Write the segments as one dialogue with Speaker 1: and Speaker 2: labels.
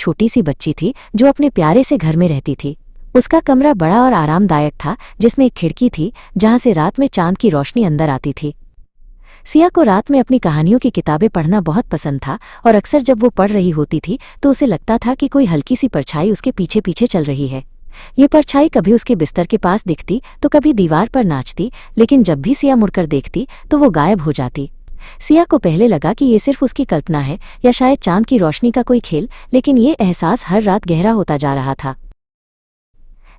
Speaker 1: छोटी सी बच्ची थी जो अपने प्यारे से घर में रहती थी। उसका कमरा बड़ा और आरामदायक था, जिसमें एक खिड़की थी जहां से रात में चांद की रोशनी अंदर आती थी। सिया को रात में अपनी कहानियों की किताबें पढ़ना बहुत पसंद था और अक्सर जब वो पढ़ रही होती थी तो उसे लगता था कि कोई हल्की सी परछाई उसके पीछे पीछे चल रही है। ये परछाई कभी उसके बिस्तर के पास दिखती तो कभी दीवार पर नाचती, लेकिन जब भी सिया मुड़कर देखती तो वो गायब हो जाती। सिया को पहले लगा कि ये सिर्फ उसकी कल्पना है या शायद चांद की रोशनी का कोई खेल, लेकिन ये एहसास हर रात गहरा होता जा रहा था।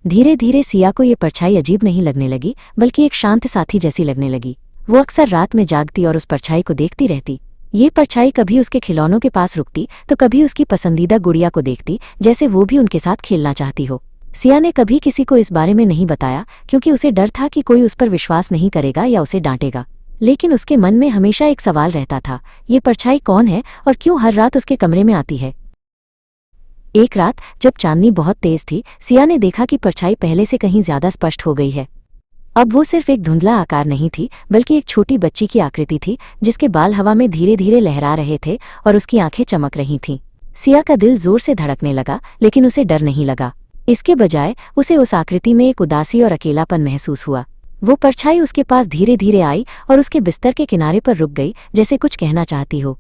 Speaker 1: धीरे धीरे सिया को ये परछाई अजीब नहीं लगने लगी, बल्कि एक शांत साथी जैसी लगने लगी। वो अक्सर रात में जागती और उस परछाई को देखती रहती। ये परछाई कभी उसके खिलौनों के पास रुकती तो कभी उसकी पसंदीदा गुड़िया को देखती, जैसे वो भी उनके साथ खेलना चाहती हो। सिया ने कभी किसी को इस बारे में नहीं बताया, क्योंकि उसे डर था कि कोई उस पर विश्वास नहीं करेगा या उसे डांटेगा। लेकिन उसके मन में हमेशा एक सवाल रहता था, ये परछाई कौन है और क्यों हर रात उसके कमरे में आती है। एक रात जब चांदनी बहुत तेज थी, सिया ने देखा कि परछाई पहले से कहीं ज्यादा स्पष्ट हो गई है। अब वो सिर्फ एक धुंधला आकार नहीं थी, बल्कि एक छोटी बच्ची की आकृति थी, जिसके बाल हवा में धीरे धीरे लहरा रहे थे और उसकी आंखें चमक रही थीं। सिया का दिल जोर से धड़कने लगा, लेकिन उसे डर नहीं लगा। इसके बजाय उसे उस आकृति में एक उदासी और अकेलापन महसूस हुआ। वो परछाई उसके पास धीरे धीरे आई और उसके बिस्तर के किनारे पर रुक गई, जैसे कुछ कहना चाहती हो।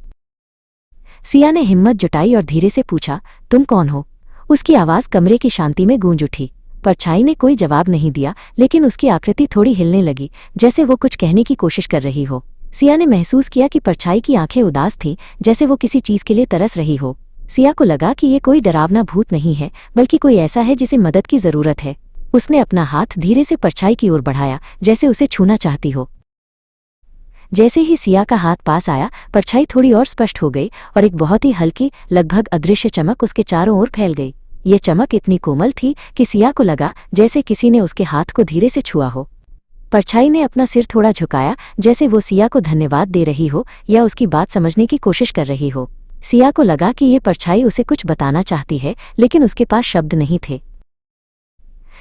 Speaker 1: सिया ने हिम्मत जुटाई और धीरे से पूछा, तुम कौन हो? उसकी आवाज़ कमरे की शांति में गूंज उठी। परछाई ने कोई जवाब नहीं दिया, लेकिन उसकी आकृति थोड़ी हिलने लगी, जैसे वो कुछ कहने की कोशिश कर रही हो। सिया ने महसूस किया कि परछाई की आंखें उदास थीं, जैसे वो किसी चीज के लिए तरस रही हो। सिया को लगा कि ये कोई डरावना भूत नहीं है, बल्कि कोई ऐसा है जिसे मदद की जरूरत है। उसने अपना हाथ धीरे से परछाई की ओर बढ़ाया, जैसे उसे छूना चाहती हो। जैसे ही सिया का हाथ पास आया, परछाई थोड़ी और स्पष्ट हो गई और एक बहुत ही हल्की, लगभग अदृश्य चमक उसके चारों ओर फैल गई। ये चमक इतनी कोमल थी कि सिया को लगा जैसे किसी ने उसके हाथ को धीरे से छुआ हो। परछाई ने अपना सिर थोड़ा झुकाया, जैसे वो सिया को धन्यवाद दे रही हो या उसकी बात समझने की कोशिश कर रही हो। सिया को लगा कि ये परछाई उसे कुछ बताना चाहती है, लेकिन उसके पास शब्द नहीं थे।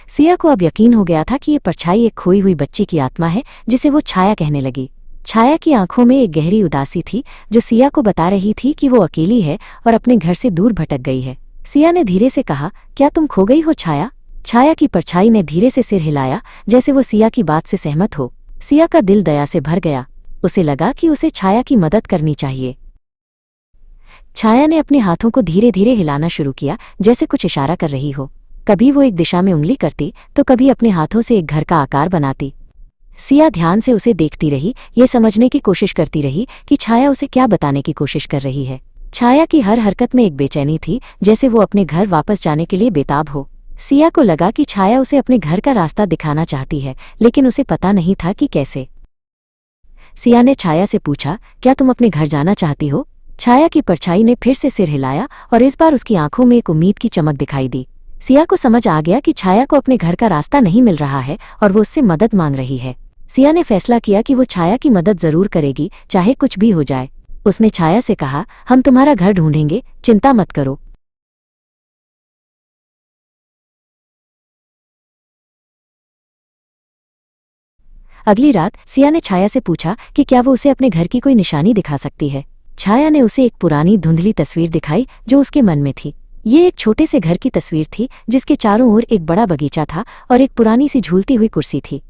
Speaker 1: सिया को अब यकीन हो गया था कि ये परछाई एक खोई हुई बच्ची की आत्मा है, जिसे वो छाया कहने लगी। छाया की आंखों में एक गहरी उदासी थी, जो सिया को बता रही थी कि वो अकेली है और अपने घर से दूर भटक गई है। सिया ने धीरे से कहा, क्या तुम खो गई हो छाया? छाया की परछाई ने धीरे से सिर हिलाया, जैसे वो सिया की बात से सहमत हो। सिया का दिल दया से भर गया। उसे लगा कि उसे छाया की मदद करनी चाहिए। छाया ने अपने हाथों को धीरे धीरे हिलाना शुरू किया, जैसे कुछ इशारा कर रही हो। कभी वो एक दिशा में उंगली करती तो कभी अपने हाथों से एक घर का आकार बनाती। सिया ध्यान से उसे देखती रही, ये समझने की कोशिश करती रही कि छाया उसे क्या बताने की कोशिश कर रही है। छाया की हर हरकत में एक बेचैनी थी, जैसे वो अपने घर वापस जाने के लिए बेताब हो। सिया को लगा कि छाया उसे अपने घर का रास्ता दिखाना चाहती है, लेकिन उसे पता नहीं था कि कैसे। सिया ने छाया से पूछा, क्या तुम अपने घर जाना चाहती हो? छाया की परछाई ने फिर से सिर हिलाया और इस बार उसकी आंखों में एक उम्मीद की चमक दिखाई दी। सिया को समझ आ गया कि छाया को अपने घर का रास्ता नहीं मिल रहा है और वो उससे मदद मांग रही है। सिया ने फैसला किया कि वो छाया की मदद जरूर करेगी, चाहे कुछ भी हो जाए। उसने छाया से कहा, हम तुम्हारा घर ढूंढेंगे, चिंता मत करो। अगली रात सिया ने छाया से पूछा कि क्या वो उसे अपने घर की कोई निशानी दिखा सकती है। छाया ने उसे एक पुरानी धुंधली तस्वीर दिखाई जो उसके मन में थी। ये एक छोटे से घर की तस्वीर थी, जिसके चारों ओर एक बड़ा बगीचा था और एक पुरानी सी झूलती हुई कुर्सी थी।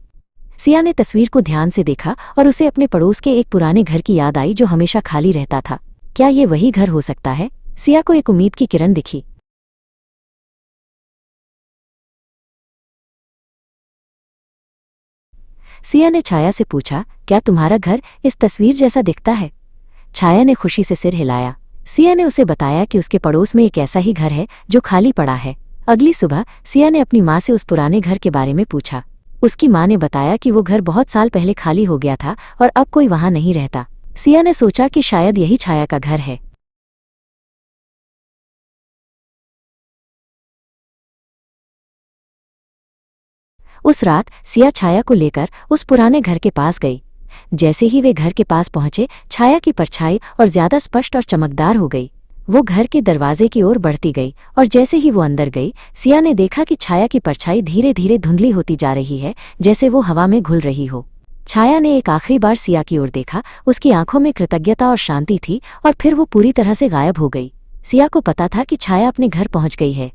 Speaker 1: सिया ने तस्वीर को ध्यान से देखा और उसे अपने पड़ोस के एक पुराने घर की याद आई जो हमेशा खाली रहता था। क्या ये वही घर हो सकता है? सिया को एक उम्मीद की किरण दिखी। सिया ने छाया से पूछा, क्या तुम्हारा घर इस तस्वीर जैसा दिखता है? छाया ने खुशी से सिर हिलाया। सिया ने उसे बताया कि उसके पड़ोस में एक ऐसा ही घर है जो खाली पड़ा है। अगली सुबह सिया ने अपनी माँ से उस पुराने घर के बारे में पूछा। उसकी माँ ने बताया कि वो घर बहुत साल पहले खाली हो गया था और अब कोई वहां नहीं रहता। सिया ने सोचा कि शायद यही छाया का घर है। उस रात सिया छाया को लेकर उस पुराने घर के पास गई। जैसे ही वे घर के पास पहुंचे, छाया की परछाई और ज्यादा स्पष्ट और चमकदार हो गई। वो घर के दरवाजे की ओर बढ़ती गई और जैसे ही वो अंदर गई, सिया ने देखा कि छाया की परछाई धीरे धीरे धुंधली होती जा रही है, जैसे वो हवा में घुल रही हो। छाया ने एक आखिरी बार सिया की ओर देखा। उसकी आंखों में कृतज्ञता और शांति थी और फिर वो पूरी तरह से गायब हो गई। सिया को पता था कि छाया अपने घर पहुंच गई है।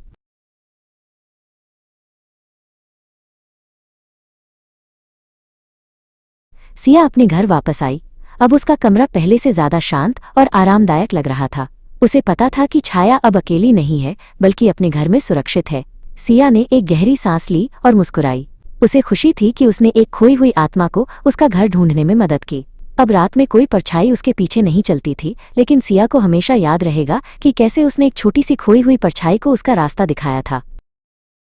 Speaker 1: सिया अपने घर वापस आई। अब उसका कमरा पहले से ज्यादा शांत और आरामदायक लग रहा था। उसे पता था कि छाया अब अकेली नहीं है, बल्कि अपने घर में सुरक्षित है। सिया ने एक गहरी सांस ली और मुस्कुराई। उसे खुशी थी कि उसने एक खोई हुई आत्मा को उसका घर ढूंढने में मदद की। अब रात में कोई परछाई उसके पीछे नहीं चलती थी, लेकिन सिया को हमेशा याद रहेगा कि कैसे उसने एक छोटी सी खोई हुई परछाई को उसका रास्ता दिखाया था।